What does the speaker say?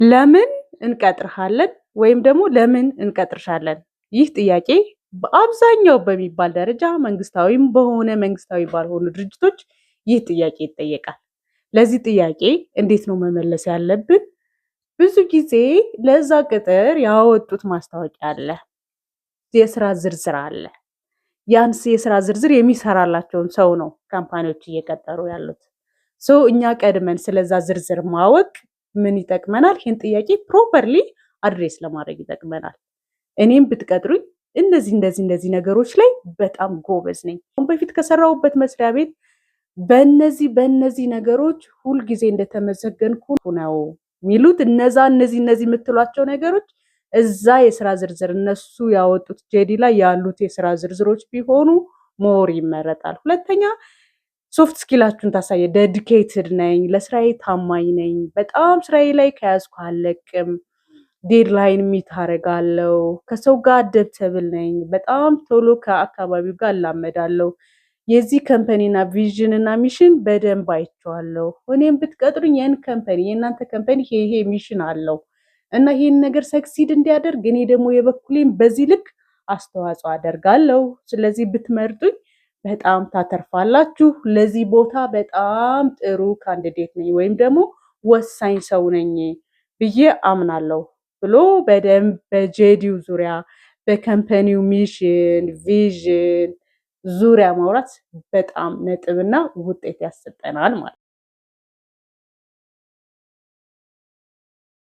ለምን እንቀጥርሃለን ወይም ደግሞ ለምን እንቀጥርሻለን? ይህ ጥያቄ በአብዛኛው በሚባል ደረጃ መንግስታዊም በሆነ መንግስታዊ ባልሆኑ ድርጅቶች ይህ ጥያቄ ይጠየቃል። ለዚህ ጥያቄ እንዴት ነው መመለስ ያለብን? ብዙ ጊዜ ለዛ ቅጥር ያወጡት ማስታወቂያ አለ፣ የስራ ዝርዝር አለ። ያን የስራ ዝርዝር የሚሰራላቸውን ሰው ነው ካምፓኒዎች እየቀጠሩ ያሉት። እኛ ቀድመን ስለዛ ዝርዝር ማወቅ ምን ይጠቅመናል? ይህን ጥያቄ ፕሮፐርሊ አድሬስ ለማድረግ ይጠቅመናል። እኔም ብትቀጥሩኝ እንደዚህ ነገሮች ላይ በጣም ጎበዝ ነኝ። አሁን በፊት ከሰራሁበት መስሪያ ቤት በእነዚህ ነገሮች ሁልጊዜ እንደተመሰገንኩ ነው የሚሉት። እነዚህ የምትሏቸው ነገሮች እዛ የስራ ዝርዝር እነሱ ያወጡት ጄዲ ላይ ያሉት የስራ ዝርዝሮች ቢሆኑ ሞር ይመረጣል። ሁለተኛ ሶፍት ስኪላችሁን ታሳየ። ዴዲኬትድ ነኝ፣ ለስራዬ ታማኝ ነኝ፣ በጣም ስራዬ ላይ ከያዝኩ አለቅም፣ ዴድላይን ሚት አደርጋለሁ፣ ከሰው ጋር አደብተብል ነኝ፣ በጣም ቶሎ ከአካባቢው ጋር እላመዳለሁ፣ የዚህ ከምፓኒና ቪዥን እና ሚሽን በደንብ አይቼዋለሁ። እኔም ብትቀጥሩኝ የእናንተ ከምፓኒ ይሄ ሚሽን አለው እና ይህን ነገር ሰክሲድ እንዲያደርግ እኔ ደግሞ የበኩሌን በዚህ ልክ አስተዋጽኦ አደርጋለሁ። ስለዚህ ብትመርጡኝ በጣም ታተርፋላችሁ። ለዚህ ቦታ በጣም ጥሩ ካንዲዴት ነኝ ወይም ደግሞ ወሳኝ ሰው ነኝ ብዬ አምናለሁ ብሎ በደንብ በጄዲው ዙሪያ በካምፓኒው ሚሽን ቪዥን ዙሪያ ማውራት በጣም ነጥብና ውጤት ያሰጠናል ማለት ነው።